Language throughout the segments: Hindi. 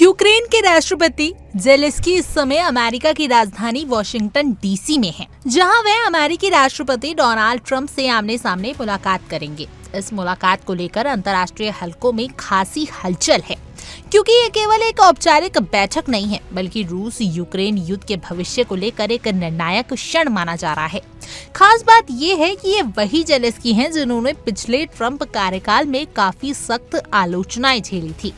यूक्रेन के राष्ट्रपति जेलेंस्की इस समय अमेरिका की राजधानी वॉशिंगटन डीसी में हैं, जहां वह अमेरिकी राष्ट्रपति डोनाल्ड ट्रंप से आमने सामने मुलाकात करेंगे। इस मुलाकात को लेकर अंतर्राष्ट्रीय हलकों में खासी हलचल है, क्योंकि ये केवल एक औपचारिक बैठक नहीं है, बल्कि रूस यूक्रेन युद्ध के भविष्य को लेकर एक निर्णायक क्षण माना जा रहा है। खास बात ये है कि ये वही जेलेंस्की हैं जिन्होंने पिछले ट्रंप कार्यकाल में काफी सख्त आलोचनाएं झेली थी,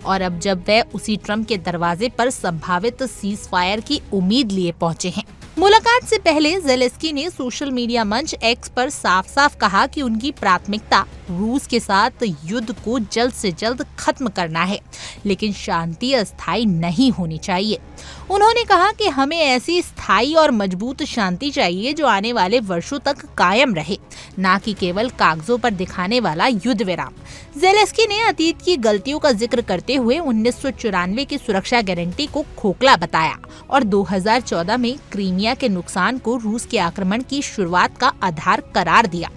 और अब जब वह उसी ट्रंप के दरवाजे पर संभावित सीज फायर की उम्मीद लिए पहुंचे हैं। मुलाकात से पहले जेलेंस्की ने सोशल मीडिया मंच एक्स पर साफ साफ कहा कि उनकी प्राथमिकता रूस के साथ युद्ध को जल्द से जल्द खत्म करना है, लेकिन शांति अस्थायी नहीं होनी चाहिए। उन्होंने कहा कि हमें ऐसी स्थायी और मजबूत शांति चाहिए जो आने वाले वर्षों तक कायम रहे, न कि केवल कागजों पर दिखाने वाला युद्ध विराम। जेलेंस्की ने अतीत की गलतियों का जिक्र करते हुए 1994 की सुरक्षा गारंटी को खोखला बताया और 2014 में क्रीमिया के नुकसान को रूस के आक्रमण की शुरुआत का आधार करार दिया।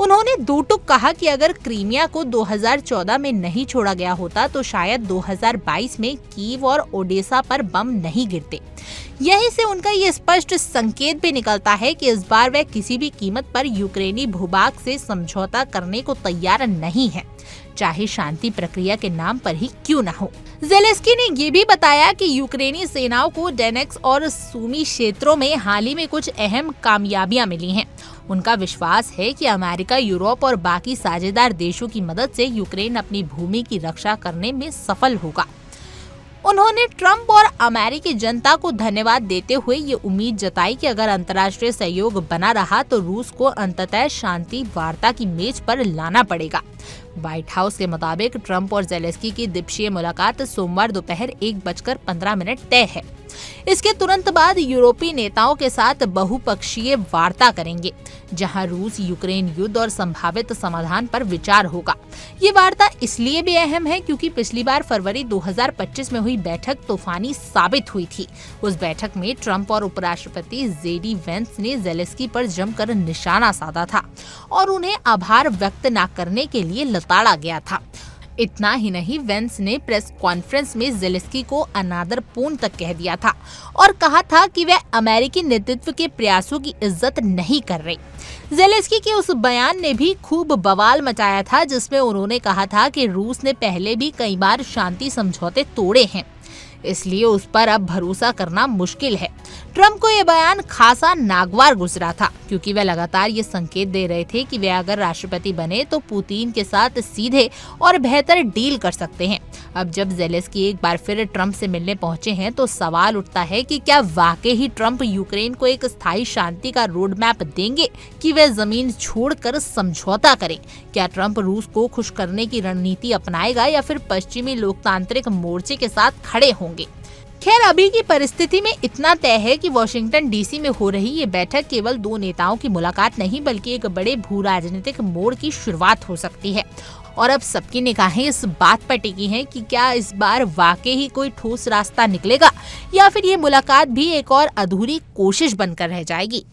उन्होंने दो टूक कहा कि अगर क्रीमिया को 2014 में नहीं छोड़ा गया होता तो शायद 2022 में कीव और ओडेसा पर बम नहीं गिरते। यहीं से उनका ये स्पष्ट संकेत भी निकलता है कि इस बार वह किसी भी कीमत पर यूक्रेनी भूभाग से समझौता करने को तैयार नहीं है, चाहे शांति प्रक्रिया के नाम पर ही क्यों न हो। जेलेंस्की ने ये भी बताया कि यूक्रेनी सेनाओं को डोनेट्स्क और सूमी क्षेत्रों में हाल ही में कुछ अहम कामयाबियां मिली हैं। उनका विश्वास है कि अमेरिका, यूरोप और बाकी साझेदार देशों की मदद से यूक्रेन अपनी भूमि की रक्षा करने में सफल होगा। उन्होंने ट्रंप और अमेरिकी जनता को धन्यवाद देते हुए ये उम्मीद जताई कि अगर अंतर्राष्ट्रीय सहयोग बना रहा तो रूस को अंततः शांति वार्ता की मेज पर लाना पड़ेगा। व्हाइट हाउस के मुताबिक ट्रंप और जेलेंस्की की द्विपक्षीय मुलाकात सोमवार दोपहर 1:15 तय है। इसके तुरंत बाद यूरोपीय नेताओं के साथ बहुपक्षीय वार्ता करेंगे, जहां रूस यूक्रेन युद्ध और संभावित समाधान पर विचार होगा। ये वार्ता इसलिए भी अहम है क्योंकि पिछली बार फरवरी 2025 में हुई बैठक तूफानी साबित हुई थी। उस बैठक में ट्रंप और उपराष्ट्रपति जेडी वेंस ने जेलेंस्की पर जमकर निशाना साधा था और उन्हें आभार व्यक्त न करने के लिए लताड़ा गया था। इतना ही नहीं, वेंस ने प्रेस कॉन्फ्रेंस में जेलेंस्की को अनादरपूर्ण तक कह दिया था और कहा था कि वह अमेरिकी नेतृत्व के प्रयासों की इज्जत नहीं कर रहे। जेलेंस्की के उस बयान ने भी खूब बवाल मचाया था, जिसमें उन्होंने कहा था कि रूस ने पहले भी कई बार शांति समझौते तोड़े हैं, इसलिए उस पर अब भरोसा करना मुश्किल है। ट्रंप को यह बयान खासा नागवार गुजरा था, क्योंकि वे लगातार ये संकेत दे रहे थे कि वे अगर राष्ट्रपति बने तो पुतिन के साथ सीधे और बेहतर डील कर सकते हैं। अब जब जेलेंस्की एक बार फिर ट्रंप से मिलने पहुंचे हैं तो सवाल उठता है कि क्या वाकई ही ट्रंप यूक्रेन को एक स्थायी शांति का रोड मैप देंगे कि वे जमीन छोड़कर समझौता करें? क्या ट्रंप रूस को खुश करने की रणनीति अपनाएगा या फिर पश्चिमी लोकतांत्रिक मोर्चे के साथ खड़े होंगे? खैर, अभी की परिस्थिति में इतना तय है कि वॉशिंगटन डीसी में हो रही ये बैठक केवल दो नेताओं की मुलाकात नहीं, बल्कि एक बड़े भू राजनीतिक मोड़ की शुरुआत हो सकती है। और अब सबकी निगाहें इस बात पर टिकी हैं कि क्या इस बार वाकई ही कोई ठोस रास्ता निकलेगा या फिर ये मुलाकात भी एक और अधूरी कोशिश बनकर रह जाएगी।